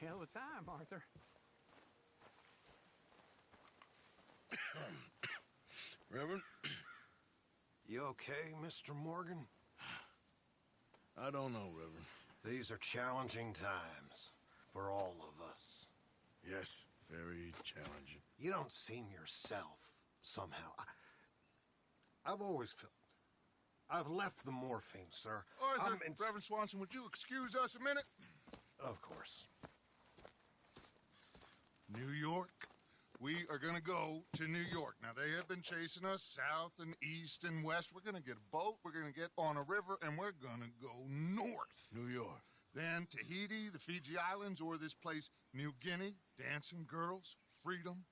hell of a time, Arthur. Reverend? You okay, Mr. Morgan? I don't know, Reverend. These are challenging times for all of us. Yes, very challenging. You don't seem yourself, somehow. I've always felt... I've left the morphine, sir. Arthur, Reverend Swanson, would you excuse us a minute? Of course. New York. We are gonna go to New York. Now, they have been chasing us south and east and west. We're gonna get a boat, we're gonna get on a river, and we're gonna go north. New York. Then Tahiti, the Fiji Islands, or this place, New Guinea, dancing girls, freedom.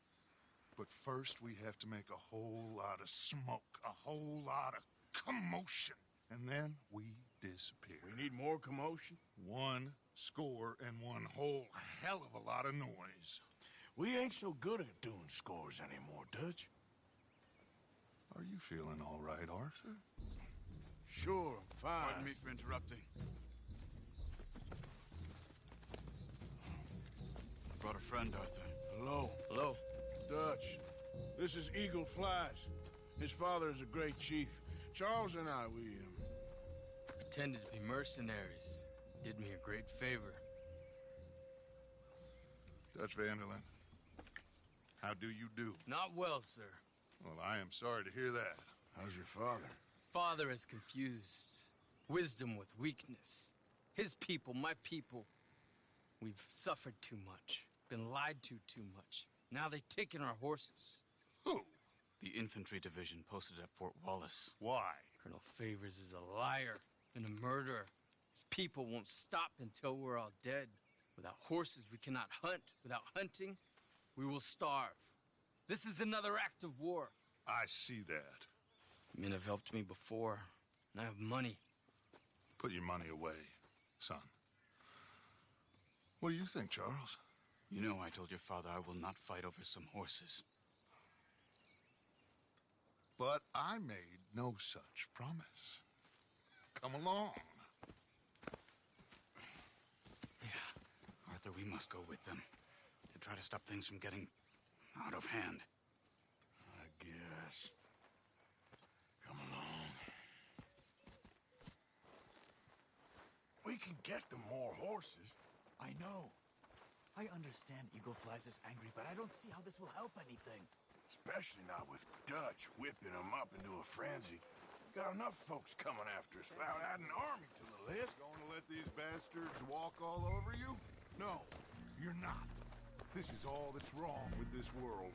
But first, we have to make a whole lot of smoke, a whole lot of commotion. And then we disappear. We need more commotion? 1 score and 1 whole hell of a lot of noise. We ain't so good at doing scores anymore, Dutch. Are you feeling all right, Arthur? Sure, I'm fine. Pardon me for interrupting. I brought a friend, Arthur. Hello. Hello. Dutch. This is Eagle Flies. His father is a great chief. Charles and I, we Pretended to be mercenaries. Did me a great favor. Dutch Vanderlyn, how do you do? Not well, sir. Well, I am sorry to hear that. How's your father? Father has confused wisdom with weakness. His people, my people. We've suffered too much. Been lied to too much. Now they've taken our horses. Who? The infantry division posted at Fort Wallace. Why? Colonel Favors is a liar and a murderer. His people won't stop until we're all dead. Without horses, we cannot hunt. Without hunting, we will starve. This is another act of war. I see that. Men have helped me before, and I have money. Put your money away, son. What do you think, Charles? You know I told your father I will not fight over some horses. But I made no such promise. Come along. Arthur, we must go with them to try to stop things from getting out of hand. I guess. Come along. We can get them more horses. I know. I understand Eagle Flies is angry, but I don't see how this will help anything. Especially not with Dutch whipping them up into a frenzy. Got enough folks coming after us without adding an army to the list. Going to let these bastards walk all over you? No, you're not. This is all that's wrong with this world.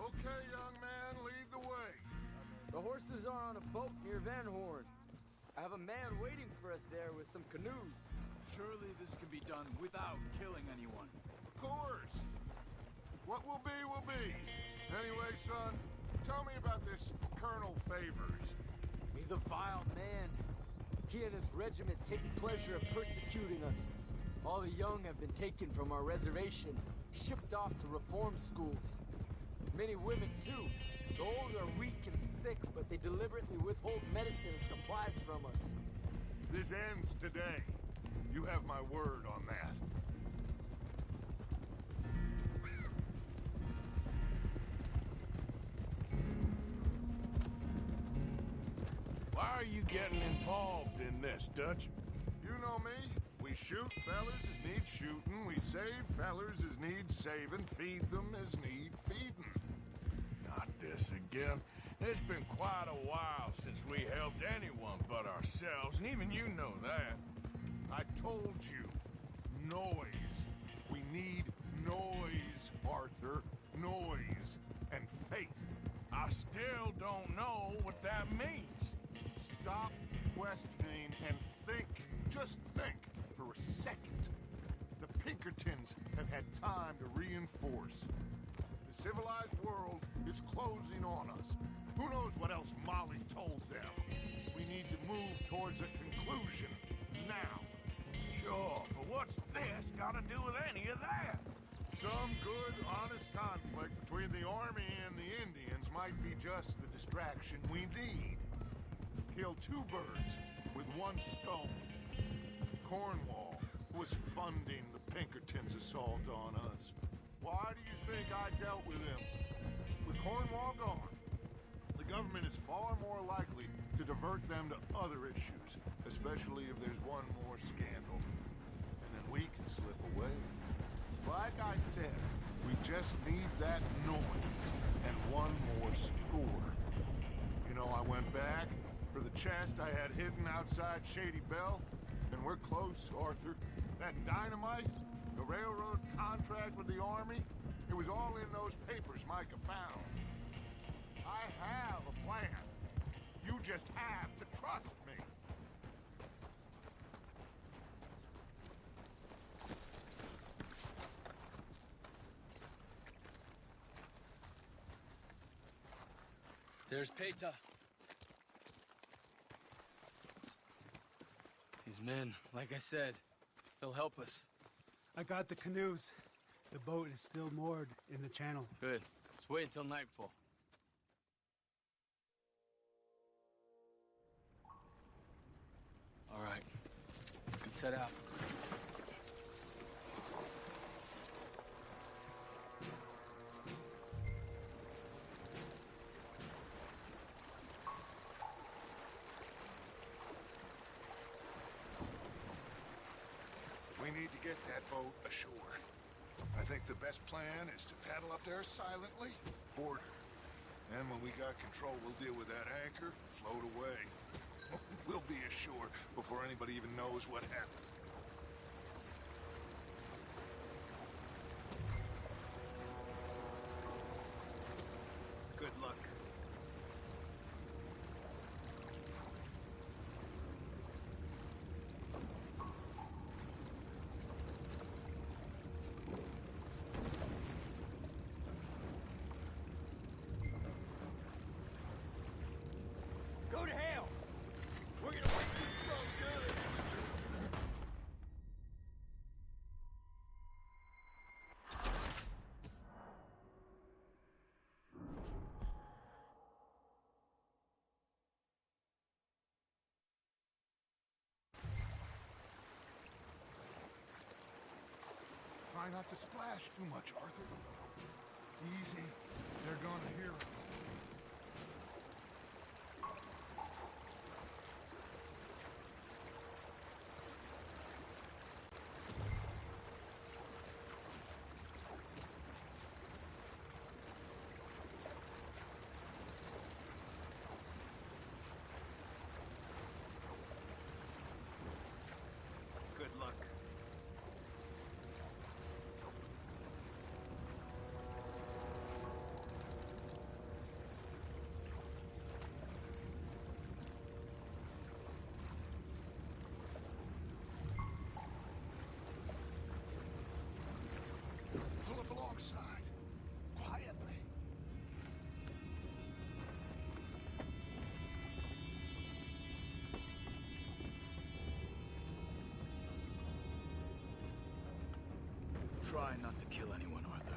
Okay, young man, lead the way. The horses are on a boat near Van Horn. I have a man waiting for us there with some canoes. Surely this can be done without killing anyone. Of course. What will be, will be. Anyway, son, tell me about this Colonel Favors. He's a vile man. He and his regiment take pleasure of persecuting us. All the young have been taken from our reservation, shipped off to reform schools. Many women, too. The old are weak and sick, but they deliberately withhold medicine and supplies from us. This ends today. You have my word on that. Why are you getting involved in this, Dutch? You know me. We shoot fellers as need shooting. We save fellers as need saving. Feed them as need feeding. Not this again. It's been quite a while since we helped anyone but ourselves, and even you know that. I told you. Noise. We need noise, Arthur. Noise and faith. I still don't know what that means. Stop questioning and think. Just think for a second. The Pinkertons have had time to reinforce. The civilized world is closing on us. Who knows what else Molly told them? We need to move towards a conclusion now. Sure, but what's this got to do with any of that? Some good, honest conflict between the army and the Indians might be just the distraction we need. Kill 2 birds with 1 stone. Cornwall was funding the Pinkertons' assault on us. Why do you think I dealt with him? With Cornwall gone, the government is far more likely to divert them to other issues, especially if there's one more scandal. And then we can slip away. Like I said, we just need that noise and one more score. You know, I went back for the chest I had hidden outside Shady Belle, and we're close, Arthur. That dynamite, the railroad contract with the Army, it was all in those papers Micah found. I have a plan. You just have to trust me. There's Peta. These men, like I said, they'll help us. I got the canoes. The boat is still moored in the channel. Good. Let's wait until nightfall. All right. Let's head out. We need to get that boat ashore. I think the best plan is to paddle up there silently, board her. And when we got control, we'll deal with that anchor, float away. We'll be ashore before anybody even knows what happened. Good luck. Go to hell! We're gonna make this so good! Try not to splash too much, Arthur. Easy. They're gonna hear it. Good luck. Pull up alongside. Quietly. Try not to kill anyone, Arthur.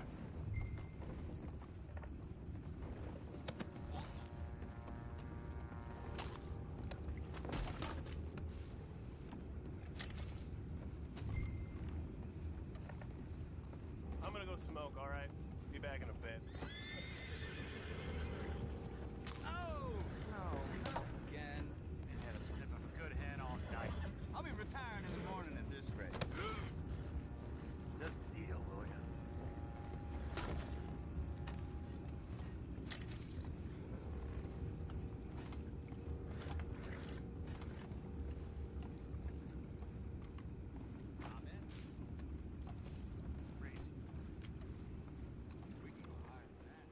I'm gonna go smoke, all right? Be back in a bit. Oh! No, not again. Ain't had a sniff of a good hand all night. I'll be retiring in the morning at this rate. Just deal, will ya? Amen. Crazy. We can go higher than that.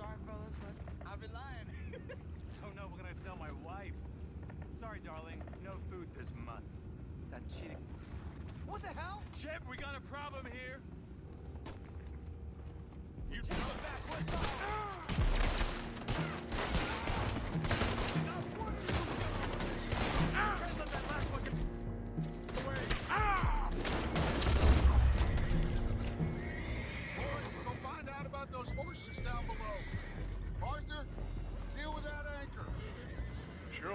sorry, fellas, but I'll be lying. Don't know what I'm gonna tell my wife. Sorry, darling. No food this month. That cheating. What the hell? Shep, we got a problem here. You Take it back. What's up? Can't let that last one get away. boys, go find out about those horses down below. Arthur, deal with that anchor. Sure.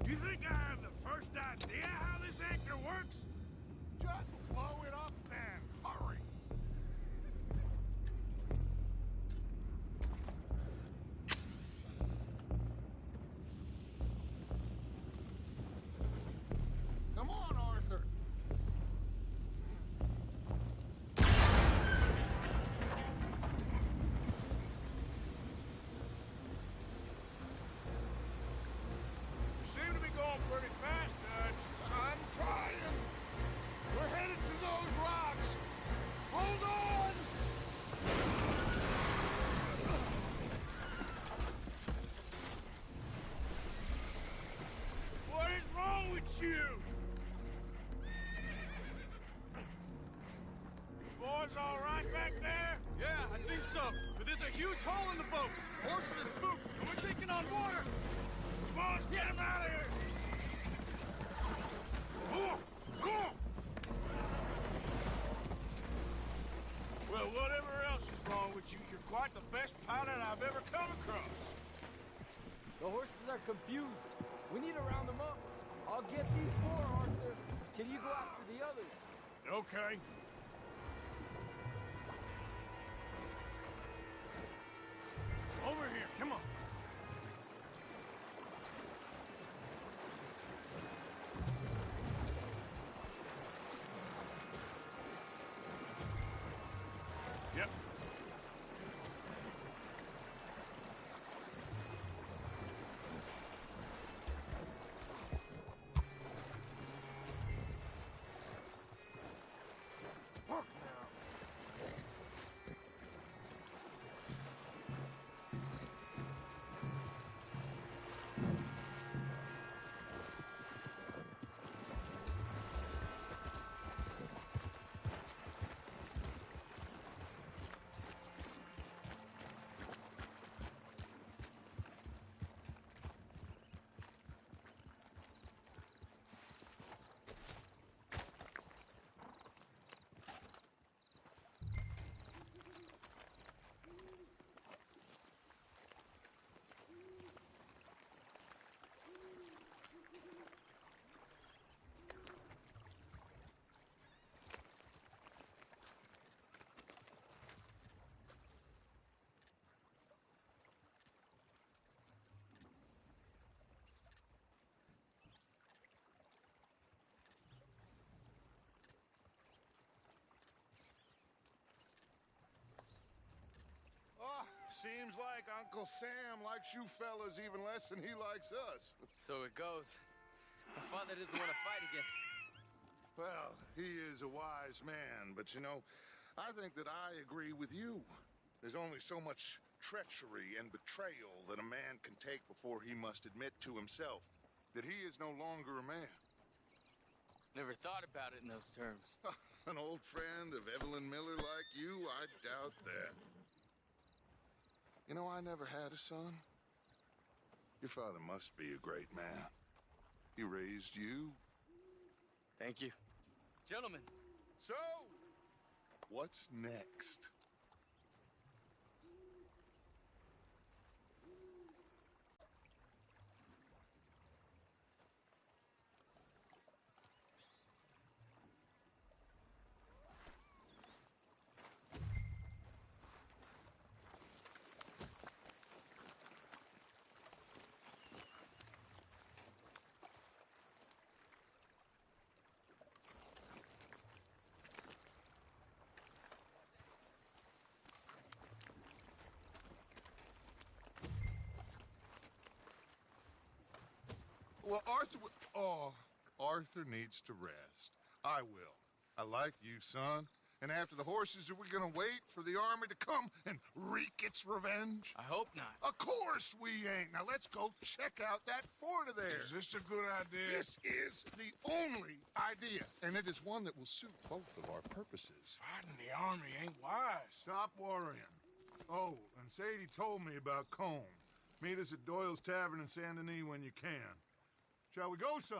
You think I have the first idea how this anchor works? Just blow it up then. Hurry. Come on, Arthur. You seem to be going pretty fast, Dutch. I'm trying. We're headed to those rocks. Hold on. What is wrong with you? Boys all right back there? Yeah, I think so. But there's a huge hole in the boat. Horses are spooked, and we're taking on water. Come on, let's get him out of here! Well, whatever else is wrong with you, you're quite the best pilot I've ever come across. The horses are confused. We need to round them up. I'll get these four, Arthur. Can you go after the others? Okay. Over here, come on. Yep. Look now. Oh, seems like Uncle Sam likes you fellas even less than he likes us. So it goes. A father doesn't want to fight again. Well, he is a wise man, but you know, I think that I agree with you. There's only so much treachery and betrayal that a man can take before he must admit to himself that he is no longer a man. Never thought about it in those terms. An old friend of Evelyn Miller like you, I doubt that. You know, I never had a son. Your father must be a great man. He raised you. Thank you. Gentlemen. So, what's next? Well, Arthur needs to rest. I will. I like you, son, And after the horses, are we gonna wait for the army to come and wreak its revenge? I hope not. Of course we ain't. Now let's go check out that fort of theirs. Is this a good idea? This is the only idea, and it is one that will suit both of our purposes. Fighting the army ain't wise. Stop worrying. Oh, and Sadie told me about Combe. Meet us at Doyle's Tavern in Saint Denis when you can. Shall we go, son?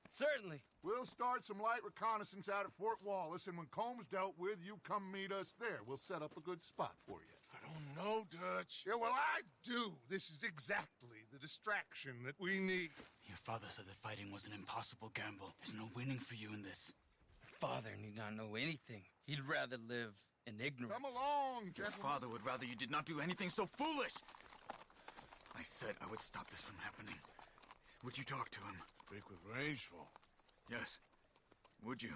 Certainly. We'll start some light reconnaissance out at Fort Wallace, and when Combs dealt with, you come meet us there. We'll set up a good spot for you. I don't know, Dutch. Yeah, well, I do. This is exactly the distraction that we need. Your father said that fighting was an impossible gamble. There's no winning for you in this. Father need not know anything. He'd rather live in ignorance. Come along, Your gentlemen. father would rather you did not do anything so foolish. I said I would stop this from happening. Would you talk to him? Speak with Rangeful. Yes. Would you?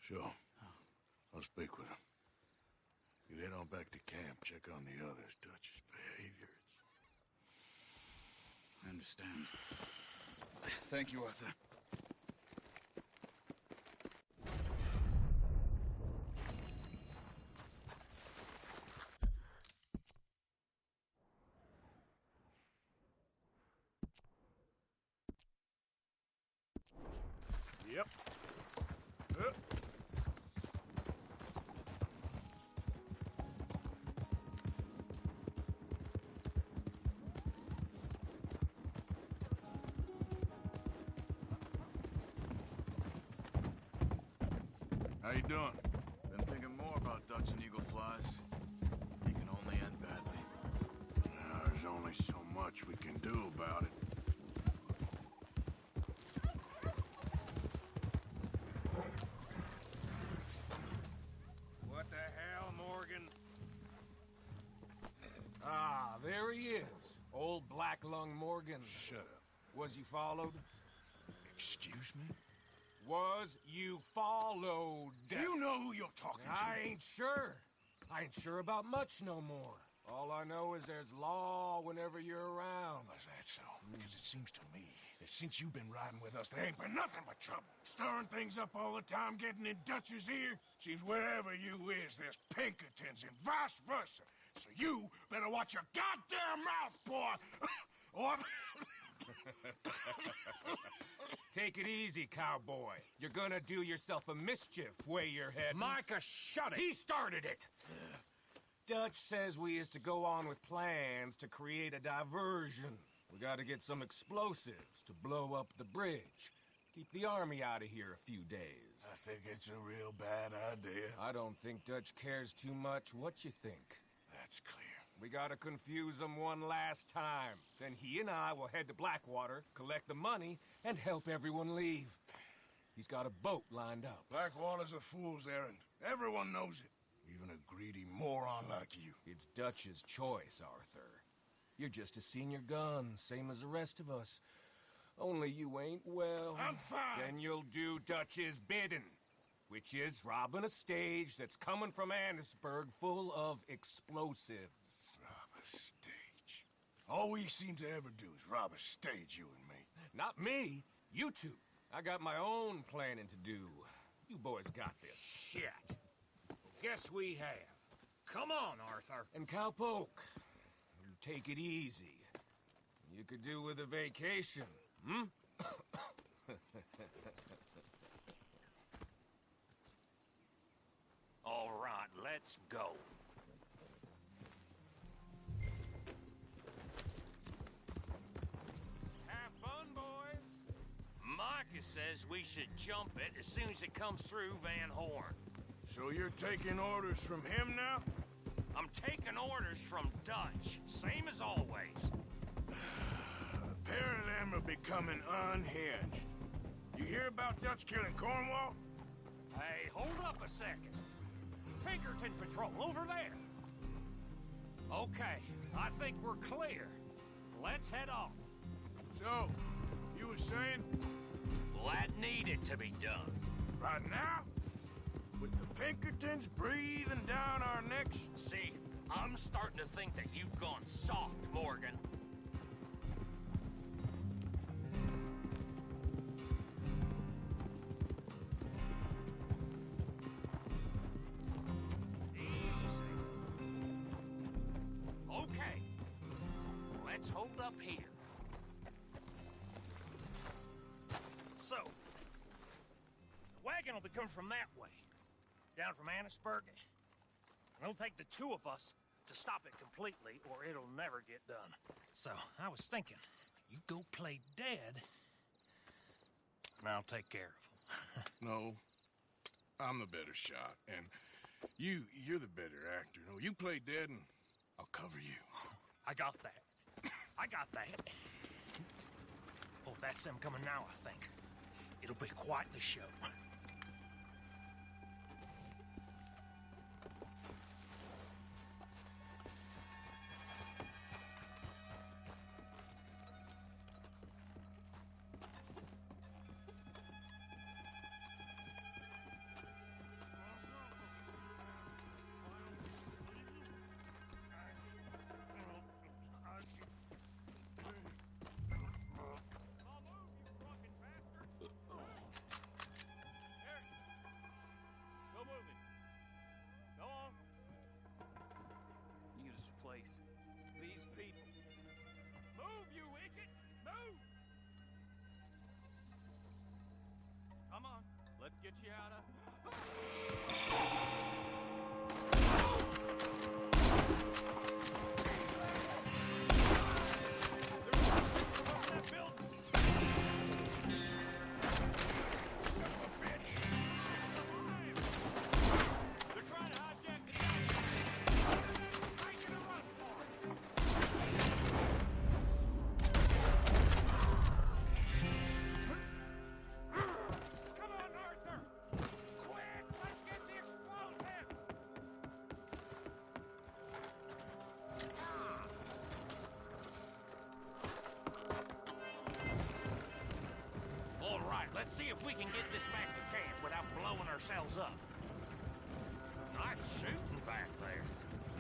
Sure. I'll speak with him. You head on back to camp, check on the others. Dutch's behavior. I understand. Thank you, Arthur. Yep. How you doing? Been thinking more about Dutch and Eagle Flies. He can only end badly. There's only so much we can do about it. What the hell, Morgan? Ah, there he is. Old Black Lung Morgan. Shut up. Was you followed? Excuse me? Was you followed? You know who you're talking to. I ain't sure. I ain't sure about much no more. All I know is there's law whenever you're around. Is that so? Because it seems to me that since you've been riding with us, there ain't been nothing but trouble. Stirring things up all the time, getting in Dutch's ear. Seems wherever you is, there's Pinkertons and vice versa. So you better watch your goddamn mouth, boy! or... Take it easy, cowboy. You're gonna do yourself a mischief way you're heading. Micah, shut it! He started it! Dutch says we is to go on with plans to create a diversion. We gotta get some explosives to blow up the bridge. Keep the army out of here a few days. I think it's a real bad idea. I don't think Dutch cares too much what you think. That's clear. We gotta confuse him one last time. Then he and I will head to Blackwater, collect the money, and help everyone leave. He's got a boat lined up. Blackwater's a fool's errand. Everyone knows it. Even a greedy moron like you. It's Dutch's choice, Arthur. You're just a senior gun, same as the rest of us. Only you ain't well. I'm fine. Then you'll do Dutch's bidding, which is robbing a stage that's coming from Annisburg full of explosives. Rob a stage. All we seem to ever do is rob a stage, you and me. Not me, you two. I got my own planning to do. You boys got this. Shit. Guess we have. Come on, Arthur. And Cowpoke, you take it easy. You could do with a vacation, hmm? All right, let's go. Have fun, boys. Micah says we should jump it as soon as it comes through Van Horn. So you're taking orders from him now? I'm taking orders from Dutch, same as always. A pair of them are becoming unhinged. You hear about Dutch killing Cornwall? Hey, hold up a second. Pinkerton Patrol, over there. Okay, I think we're clear. Let's head off. So, you were saying? Well, that needed to be done. Right now? With the Pinkertons breathing down our necks? See, I'm starting to think that you've gone soft, Morgan. Let's hold up here. So, the wagon will be coming from that way, down from Annisburg. It'll take the two of us to stop it completely, or it'll never get done. So, I was thinking, you go play dead, and I'll take care of him. No, I'm the better shot, and you're the better actor. No, you play dead, and I'll cover you. I got that. I got that. Oh, that's them coming now, I think. It'll be quite the show. Come on, let's get you out of... Let's see if we can get this back to camp without blowing ourselves up. Nice shooting back there.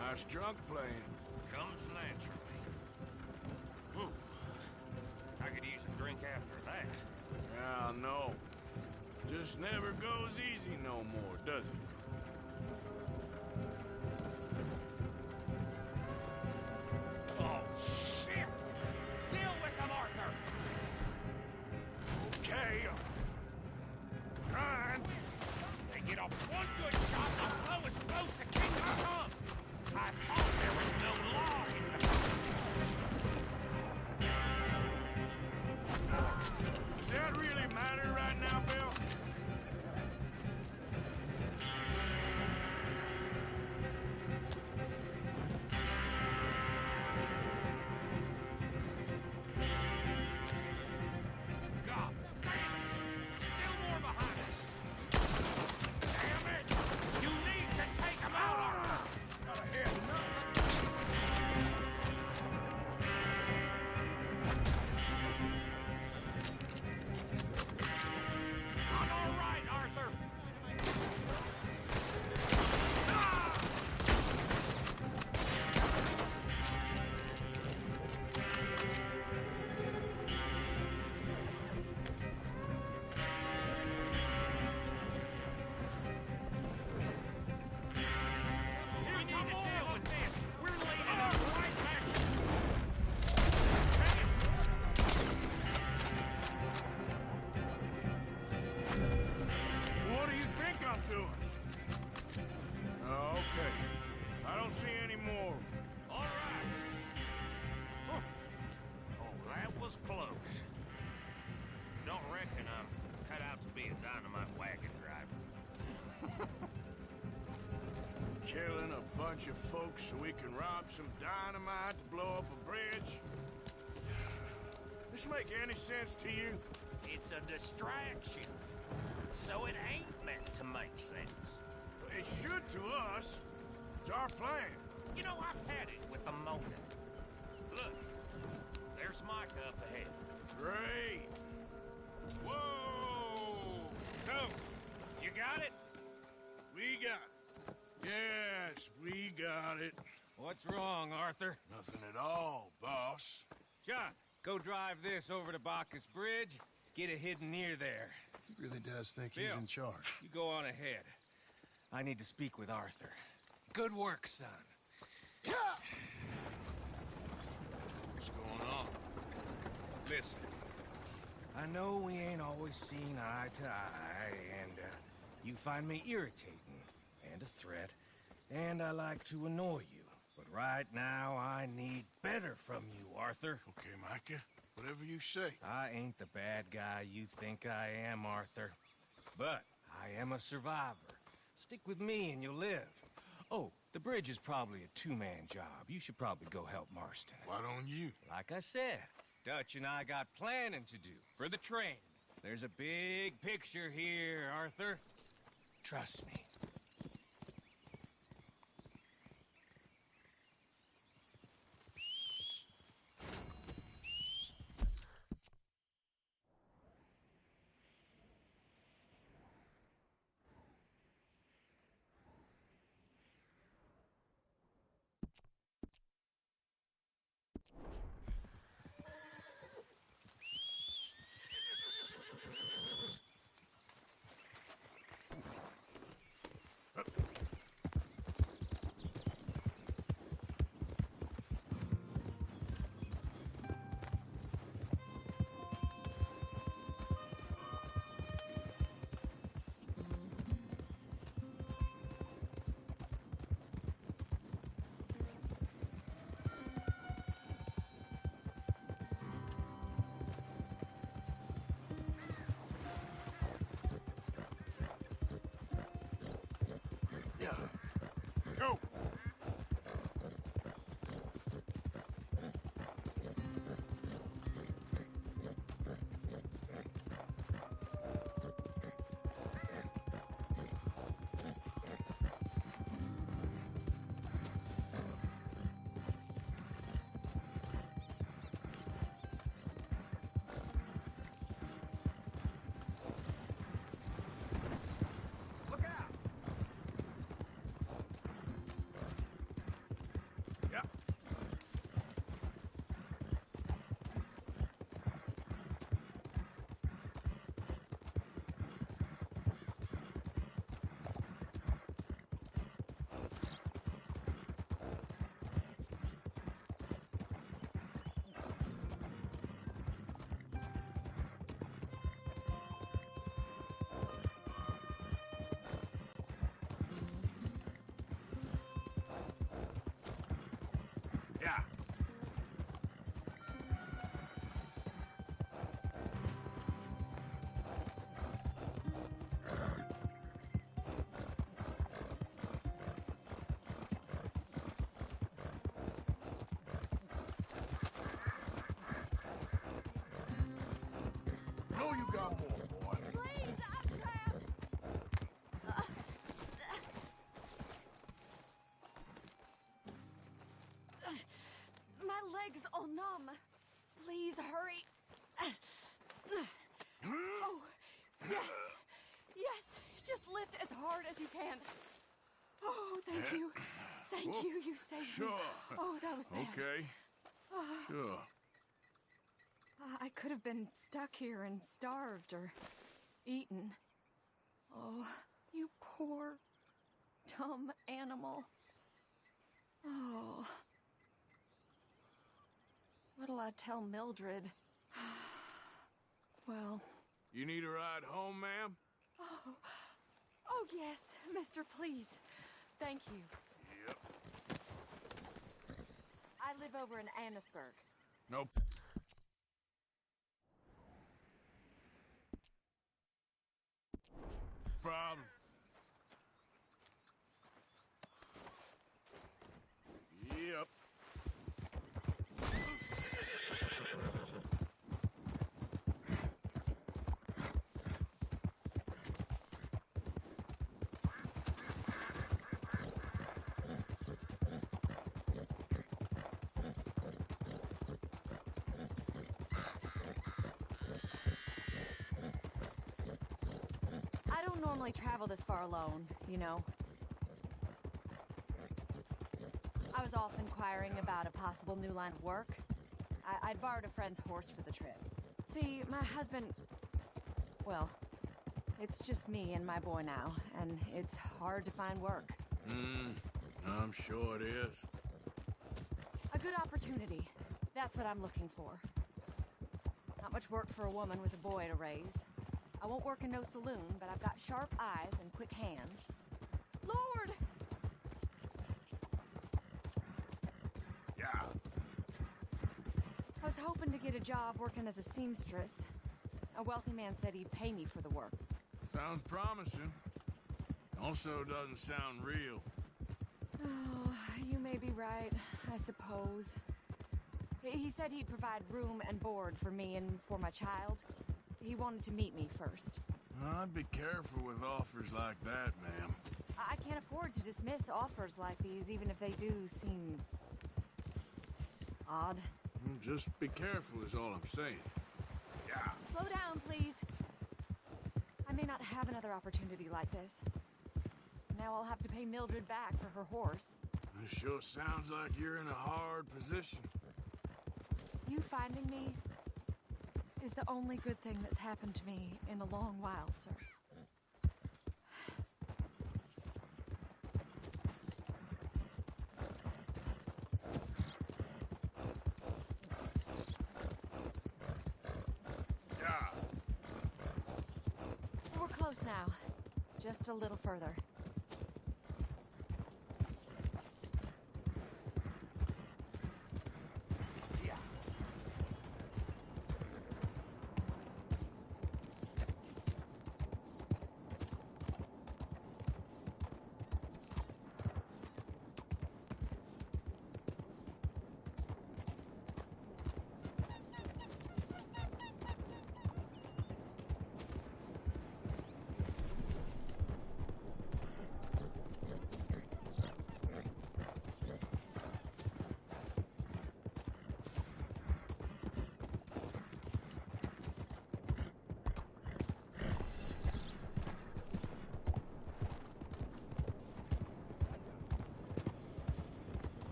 Nice drunk playing. Comes naturally. Ooh. I could use a drink after that. Yeah, no. Just never goes easy no more, does it? Oh, shit! Deal with them, Arthur! Okay. Trying. They get off one good shot, I'll blow as close to Kingdom Come. I thought there was no law in the... Does that really matter right now, Bill? God damn it! Still more behind us! Damn it! You need to take them out, Arthur! Got a head. I'm all right, Arthur! We need to deal with this! We're leading them right back! What do you think I'm doing? Oh, okay. I don't see any more. All right. Huh. Oh, that was close. Don't reckon I'm cut out to be a dynamite wagon driver. Killing a bunch of folks so we can rob some dynamite to blow up a bridge? This make any sense to you? It's a distraction. So it ain't meant to make sense. It should to us. It's our plan. You know, I've had it with the Mona. Look, there's Micah up ahead. Great. Whoa! So, you got it? We got it. Yes, we got it. What's wrong, Arthur? Nothing at all, boss. John, go drive this over to Bacchus Bridge. Get it hidden near there. He really does think he's Bill. in charge. You go on ahead. I need to speak with Arthur. Good work, son. What's going Listen, I know we ain't always seen eye to eye, and you find me irritating and a threat, and I like to annoy you. But right now, I need better from you, Arthur. Okay, Micah. Whatever you say. I ain't the bad guy you think I am, Arthur. But I am a survivor. Stick with me and you'll live. Oh, the bridge is probably a two-man job. You should probably go help Marston. Why don't you? Like I said, Dutch and I got planning to do for the train. There's a big picture here, Arthur. Trust me. Go! Yeah. Know you got more, boy. Please, I'm trapped. My legs all numb. Please hurry. Oh, yes. Yes, just lift as hard as you can. Oh, thank you. Thank you. You saved me. Sure. Oh, that was bad. Okay. Sure. I could have been stuck here and starved or eaten. Oh, you poor, dumb animal. Oh. What'll I tell Mildred? Well... You need a ride home, ma'am? Oh, yes, mister, please. Thank you. Yep. I live over in Annisburg. Nope. Problem. Yep. I don't normally travel this far alone, you know. I was off inquiring about a possible new line of work. I'd borrowed a friend's horse for the trip. See, my husband... Well, it's just me and my boy now, and it's hard to find work. I'm sure it is. A good opportunity. That's what I'm looking for. Not much work for a woman with a boy to raise. I won't work in no saloon, but I've got sharp eyes and quick hands. Lord! Yeah. I was hoping to get a job working as a seamstress. A wealthy man said he'd pay me for the work. Sounds promising. Also doesn't sound real. Oh, you may be right, I suppose. He said he'd provide room and board for me and for my child. He wanted to meet me first. I'd be careful with offers like that, ma'am. I can't afford to dismiss offers like these, even if they do seem odd. Just be careful is all I'm saying. Yeah. Slow down, please. I may not have another opportunity like this. Now I'll have to pay Mildred back for her horse. It sure sounds like you're in a hard position. You finding me is the only good thing that's happened to me in a long while, sir. Yeah. We're close now. Just a little further.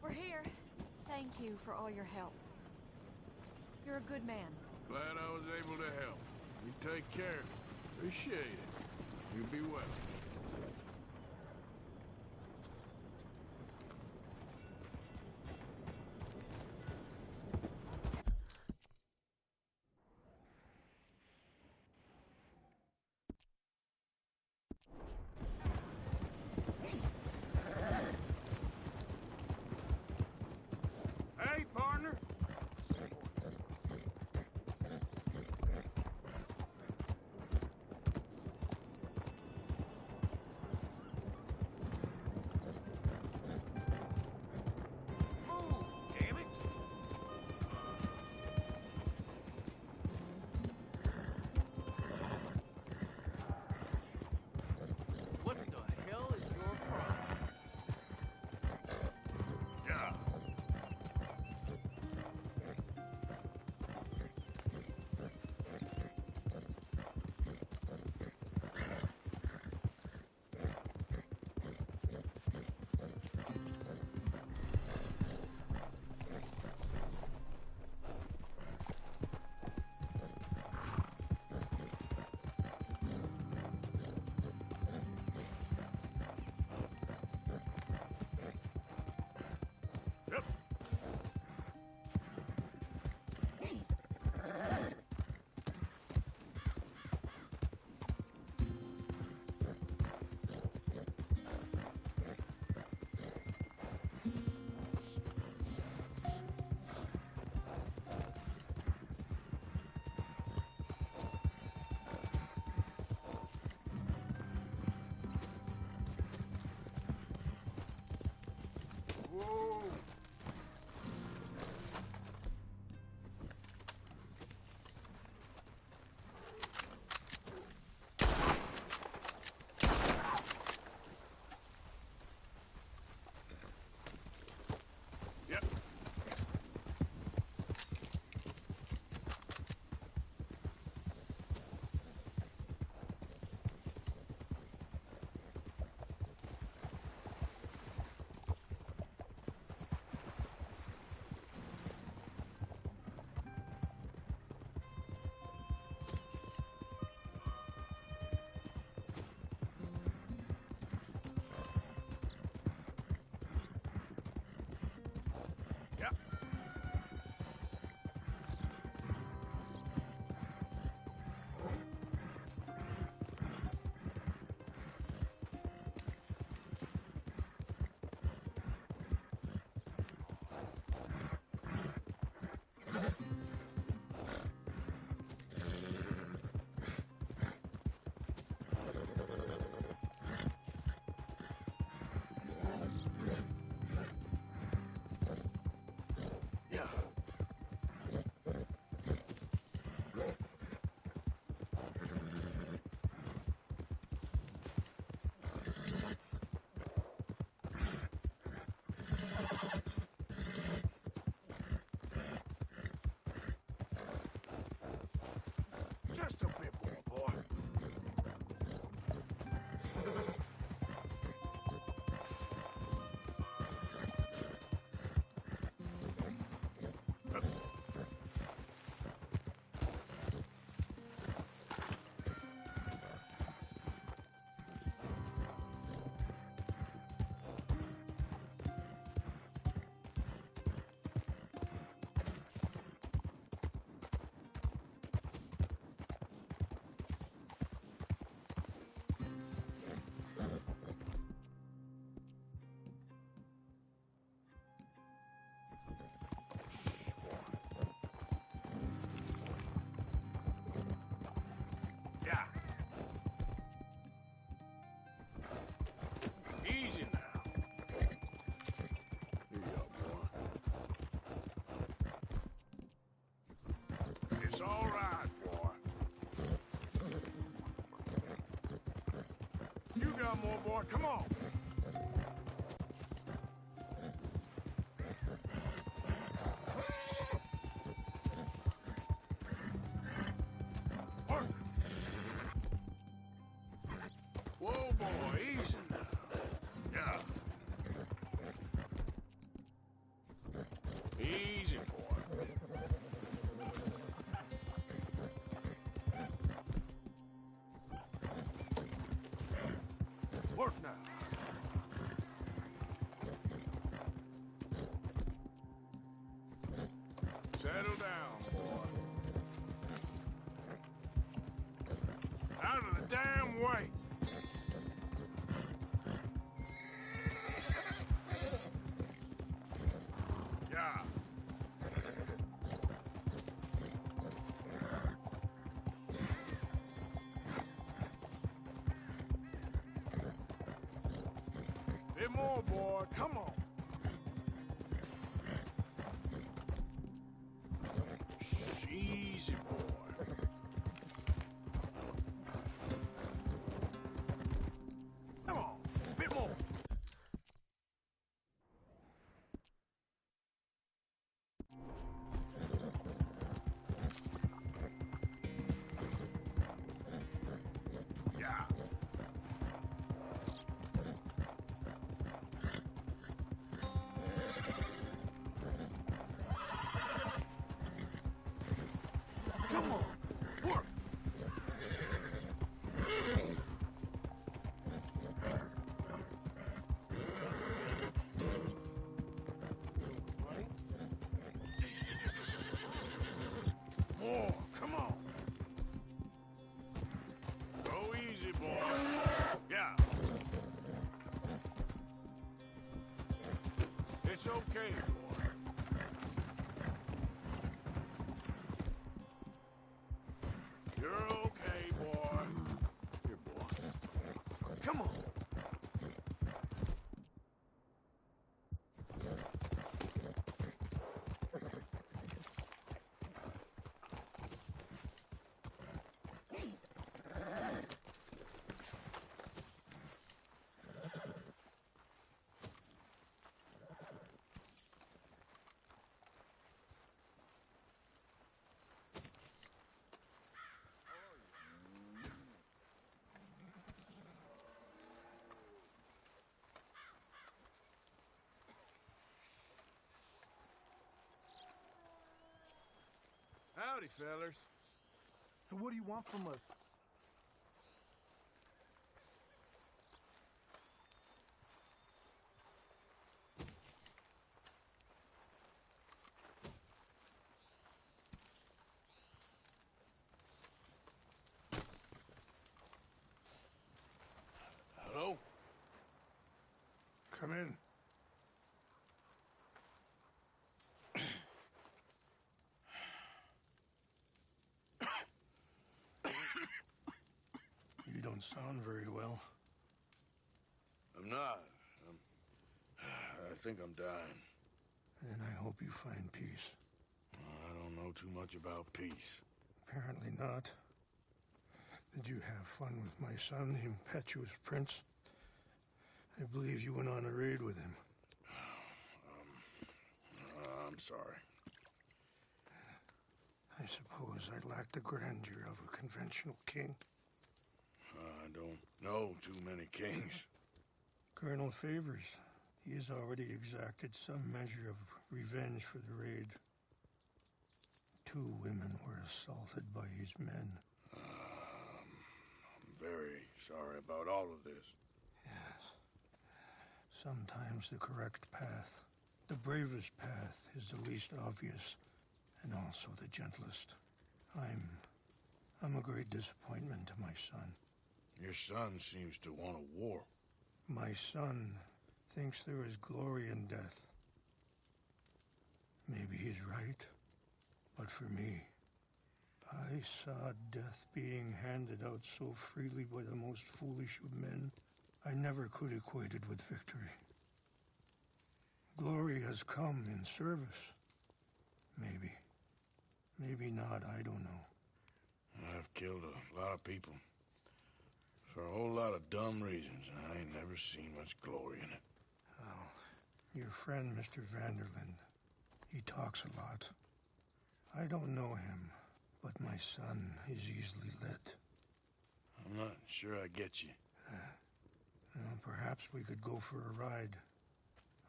We're here. Thank you for all your help. You're a good man. Glad I was able to help. You take care. Appreciate it. You be well. Hey, partner! Just a bit more, boy. Yeah. Easy now. Here you go, boy. It's all right, boy. You got more, boy. Come on. Work. Whoa, boy, easy now. Yeah. Easy, boy. Work now. Settle down, boy. Out of the damn way. Yeah. Bit more, boy. Come on. Shh, easy, boy. Come on. Bit more. Yeah. Come on. Work. More. Come on. Go easy, boy. Yeah. It's okay, boy. You're okay, boy. Here, boy. Come on. Howdy, fellers. So what do you want from us? Hello? Come in. You don't sound very well. I'm not. I think I'm dying. Then I hope you find peace. I don't know too much about peace. Apparently not. Did you have fun with my son, the impetuous prince? I believe you went on a raid with him. I'm sorry. I I suppose I lack the grandeur of a conventional king. I don't know too many kings. Colonel Favors, he has already exacted some measure of revenge for the raid. 2 women were assaulted by his men. I'm very sorry about all of this. Yes. Sometimes the correct path, the bravest path, is the least obvious, and also the gentlest. I'm a great disappointment to my son. Your son seems to want a war. My son thinks there is glory in death. Maybe he's right, but for me, I saw death being handed out so freely by the most foolish of men, I never could equate it with victory. Glory has come in service. Maybe. Maybe not, I don't know. I've killed a lot of people. For a whole lot of dumb reasons, and I ain't never seen much glory in it. Well, your friend, Mr. Vanderlyn, he talks a lot. I don't know him, but my son is easily led. I'm not sure I get you. Well, perhaps we could go for a ride.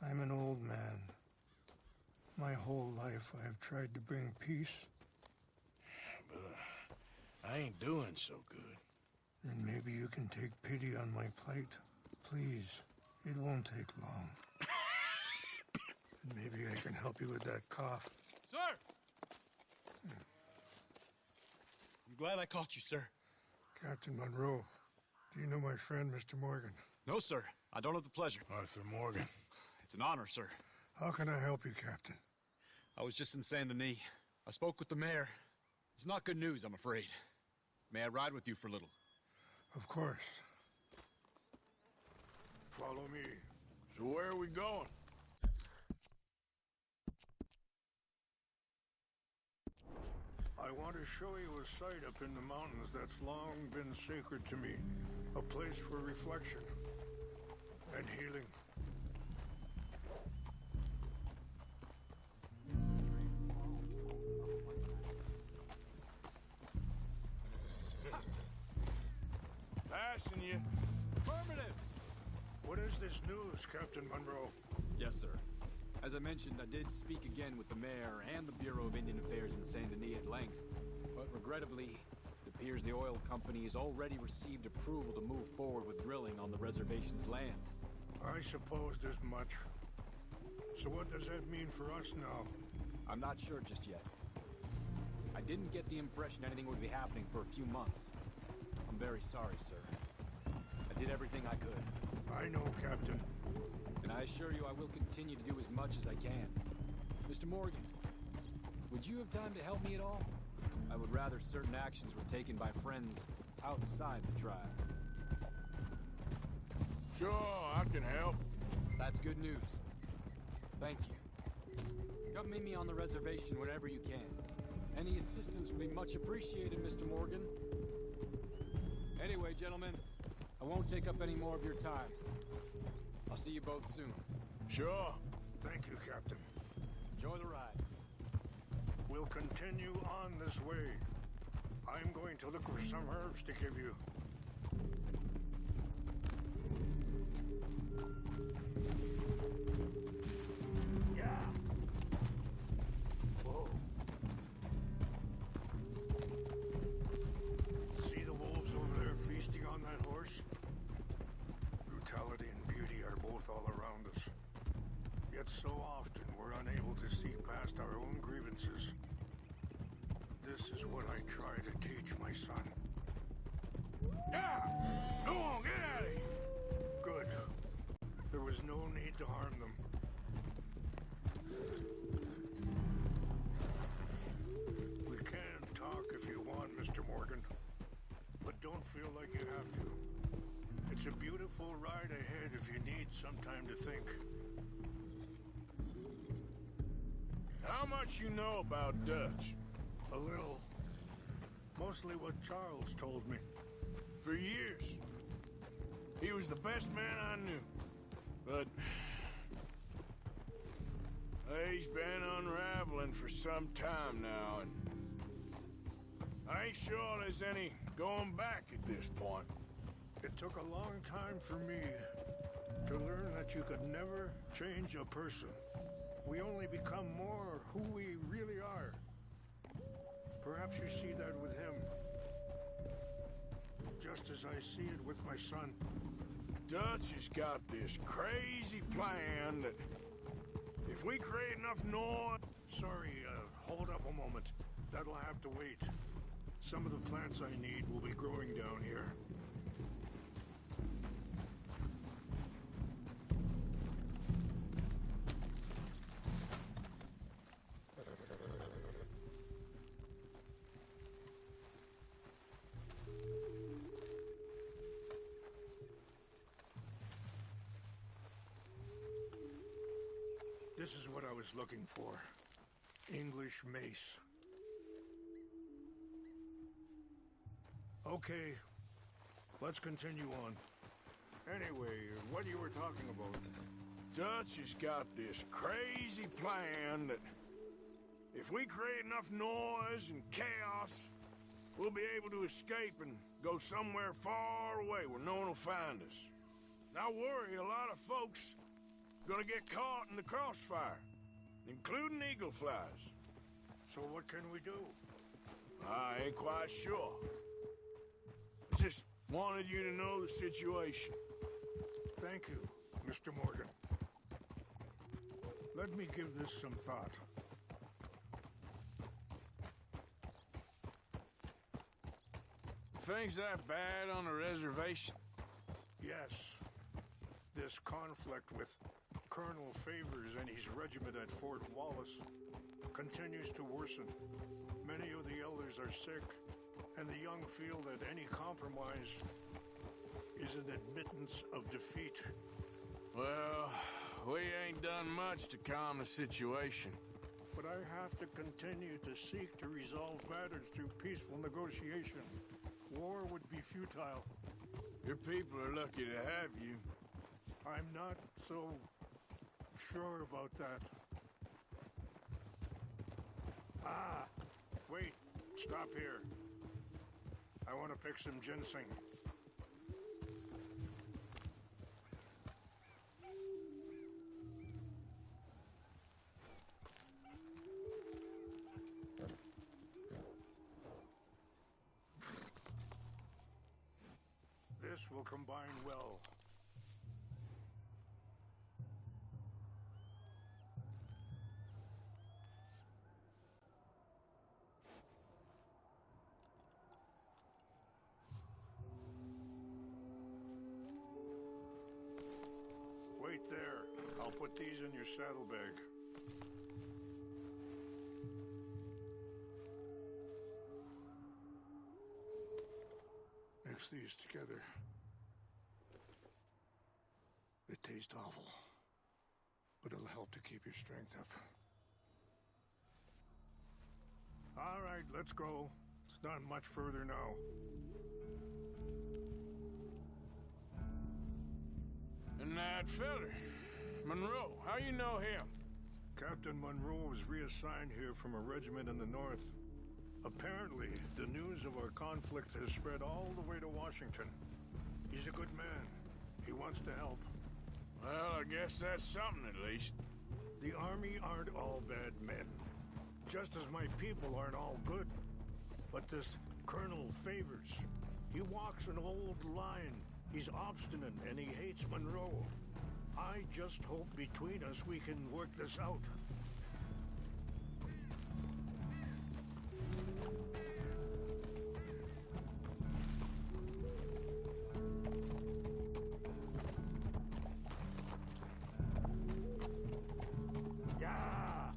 I'm an old man. My whole life I have tried to bring peace. But I ain't doing so good. Then maybe you can take pity on my plight. Please, it won't take long. And maybe I can help you with that cough. Sir! I'm glad I caught you, sir. Captain Monroe, do you know my friend, Mr. Morgan? No, sir. I don't have the pleasure. Arthur Morgan. It's an honor, sir. How can I help you, Captain? I was just in Saint Denis. I spoke with the mayor. It's not good news, I'm afraid. May I ride with you for a little? Of course. Follow me. So where are we going? I want to show you a site up in the mountains that's long been sacred to me. A place for reflection and healing. Passing you. Affirmative! What is this news, Captain Monroe? Yes, sir. As I mentioned, I did speak again with the mayor and the Bureau of Indian Affairs in Saint Denis at length. But regrettably, it appears the oil company has already received approval to move forward with drilling on the reservation's land. I suppose there's much. So what does that mean for us now? I'm not sure just yet. I didn't get the impression anything would be happening for a few months. I'm very sorry, sir. I did everything I could. I know, Captain. And I assure you I will continue to do as much as I can. Mr. Morgan, would you have time to help me at all? I would rather certain actions were taken by friends outside the tribe. Sure, I can help. That's good news. Thank you. Come meet me on the reservation whenever you can. Any assistance would be much appreciated, Mr. Morgan. Anyway, gentlemen, I won't take up any more of your time. I'll see you both soon. Sure. Thank you, Captain. Enjoy the ride. We'll continue on this way. I'm going to look for some herbs to give you. Yeah. Whoa. See the wolves over there feasting on that horse? Brutality and beauty are both all around us. Yet so often we're unable to see past our own grievances. This is what I try to teach my son. Yeah! Go on, get out of here! Good. There was no need to harm them. We can talk if you want, Mr. Morgan. But don't feel like you have to. It's a beautiful ride ahead if you need some time to think. How much you know about Dutch? A little. Mostly what Charles told me. For years. He was the best man I knew. But he's been unraveling for some time now, and I ain't sure there's any going back at this point. It took a long time for me to learn that you could never change a person. We only become more who we really are. Perhaps you see that with him. Just as I see it with my son. Dutch has got this crazy plan that if we create enough noise... Sorry, hold up a moment. That'll have to wait. Some of the plants I need will be growing down here. This is what I was looking for. English mace. Okay, let's continue on. Anyway, what you were talking about? Dutch has got this crazy plan that if we create enough noise and chaos, we'll be able to escape and go somewhere far away where no one will find us. I worry a lot of folks gonna get caught in the crossfire, including eagle flies. So what can we do? I ain't quite sure. Just wanted you to know the situation. Thank you, Mr. Morgan. Let me give this some thought. Things that bad on the reservation? Yes. This conflict with Colonel Favors and his regiment at Fort Wallace continues to worsen. Many of the elders are sick, and the young feel that any compromise is an admittance of defeat. Well, we ain't done much to calm the situation. But I have to continue to seek to resolve matters through peaceful negotiation. War would be futile. Your people are lucky to have you. I'm not so sure about that. Ah, wait, stop here. I want to pick some ginseng. This will combine well. Wait there. I'll put these in your saddlebag. Mix these together. They taste awful, but it'll help to keep your strength up. All right, let's go. It's not much further now. And that feller, Monroe, how you know him? Captain Monroe was reassigned here from a regiment in the north. Apparently, the news of our conflict has spread all the way to Washington. He's a good man. He wants to help. Well, I guess that's something at least. The Army aren't all bad men. Just as my people aren't all good. But this Colonel Favors, he walks an old line. He's obstinate and he hates Monroe. I just hope between us we can work this out. Yeah!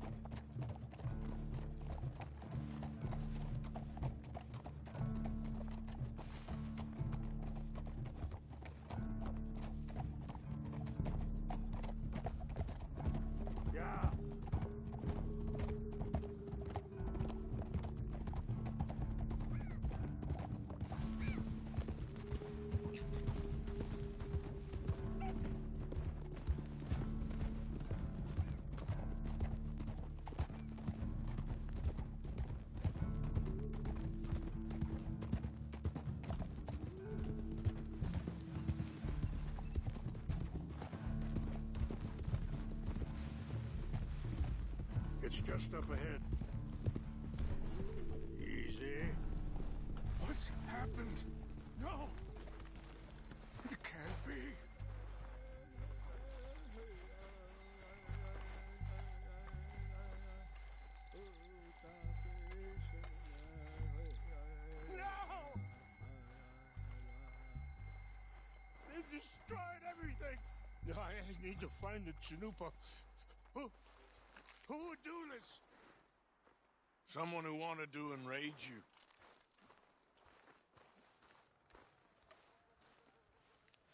Yeah! It's just up ahead. Easy. What's happened? No! It can't be. No! They destroyed everything! I need to find the Chanupa. Who would do this? Someone who wanted to enrage you.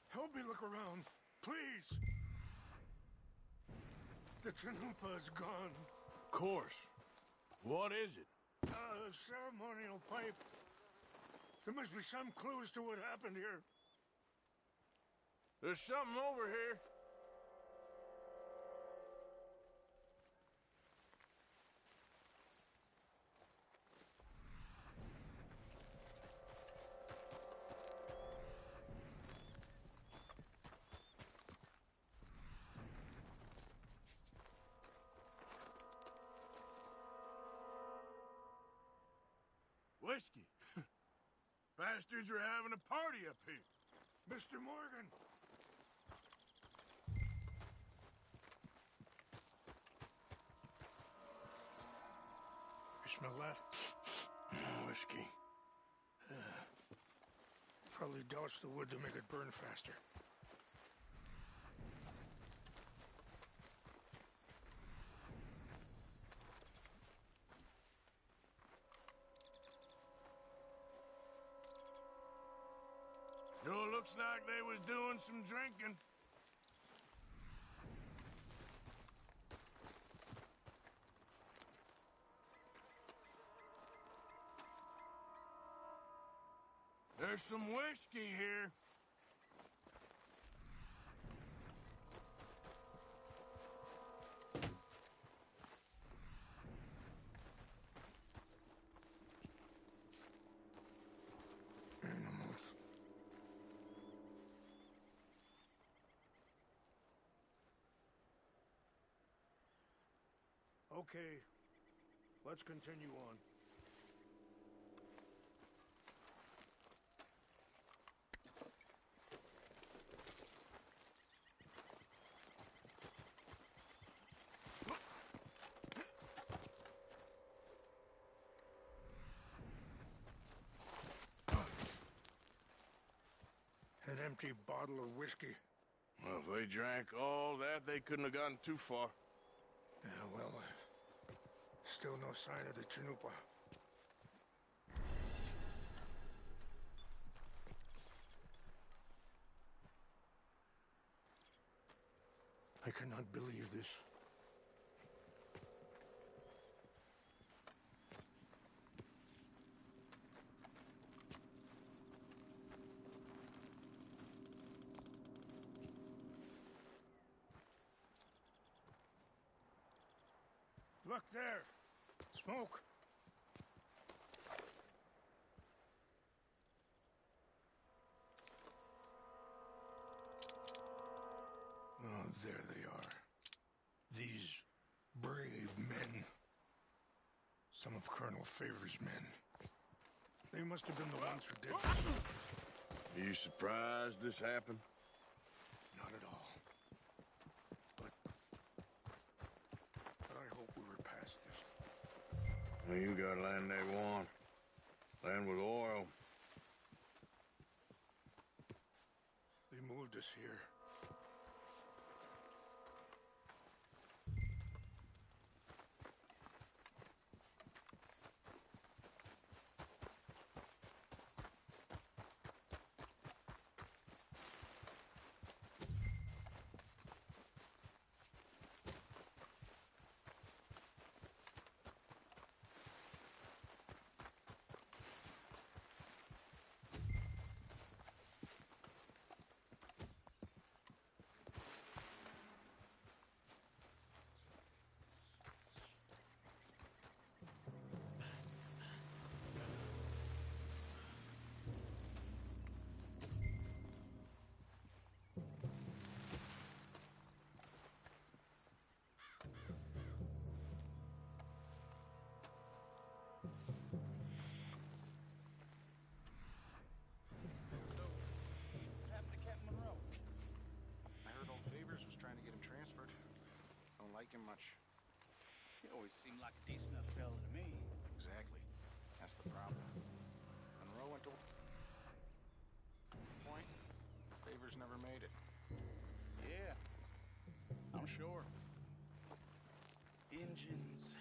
Help me look around, please. The Chanupa is gone. Of course. What is it? A ceremonial pipe. There must be some clues to what happened here. There's something over here. Whiskey. Bastards are having a party up here. Mr. Morgan. You smell that? Whiskey. Probably doused the wood to make it burn faster. Sure looks like they was doing some drinking. There's some whiskey here. Animals. Okay, let's continue on. An empty bottle of whiskey. Well, if they drank all that, they couldn't have gotten too far. Yeah, well, still no sign of the Chanupa. I cannot believe this. Look there. Smoke. Oh, there they are. These brave men. Some of Colonel Favor's men. They must have been the ones who did this. Are you surprised this happened? Not at all. But I hope we were past this. Well, you got land they want. Land with oil. They moved us here. like him much. He always seemed like a decent enough fella to me. Exactly. That's the problem. Monroe went to point. Favors never made it. Yeah, I'm sure. Engines.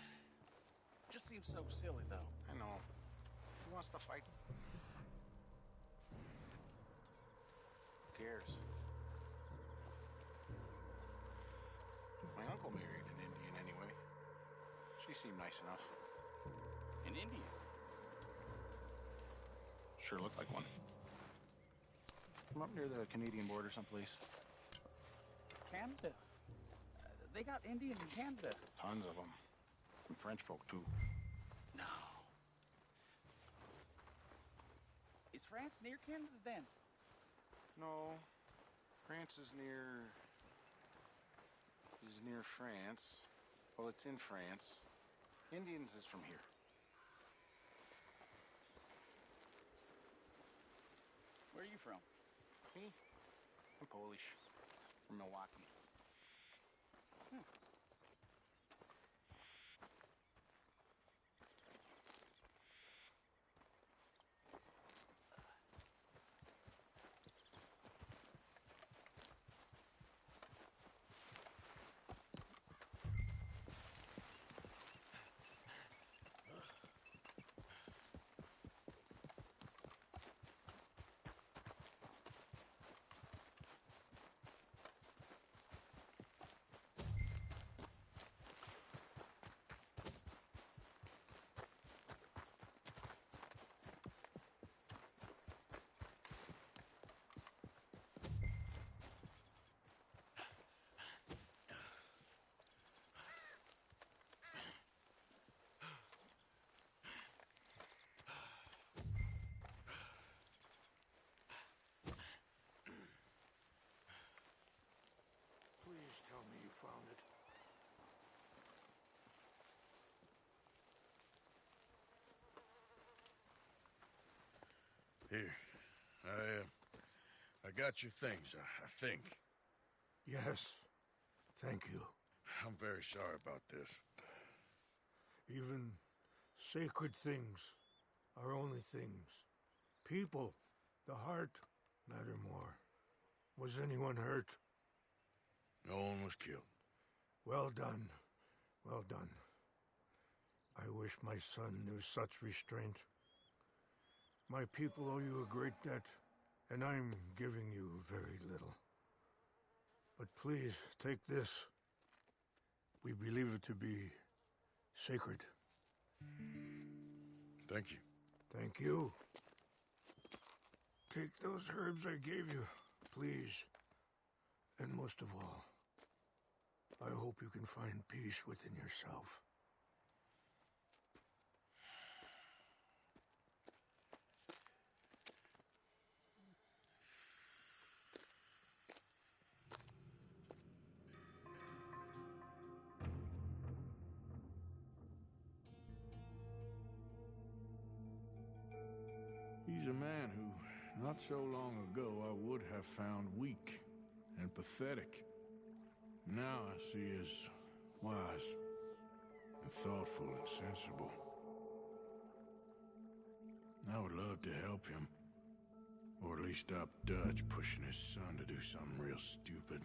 Just seems so silly, though. I know. Who wants to fight? Who cares? My uncle married an Indian anyway. She seemed nice enough. An Indian? Sure looked like one. From up near the Canadian border someplace. Canada? They got Indians in Canada. Tons of them. And French folk, too. No. Is France near Canada, then? No. France is near France. Well, it's in France. Indians is from here. Where are you from? Me? I'm Polish. From Milwaukee. Please tell me you found it. Here. I got your things, I think. Yes. Thank you. I'm very sorry about this. Even sacred things are only things. People, the heart, matter more. Was anyone hurt? No one was killed. Well done. Well done. I wish my son knew such restraint. My people owe you a great debt, and I'm giving you very little. But please, take this. We believe it to be sacred. Thank you. Thank you. Take those herbs I gave you, please. And most of all, I hope you can find peace within yourself. He's a man who, not so long ago, I would have found weak and pathetic. Now I see as wise and thoughtful and sensible. I would love to help him, or at least stop Dutch pushing his son to do something real stupid.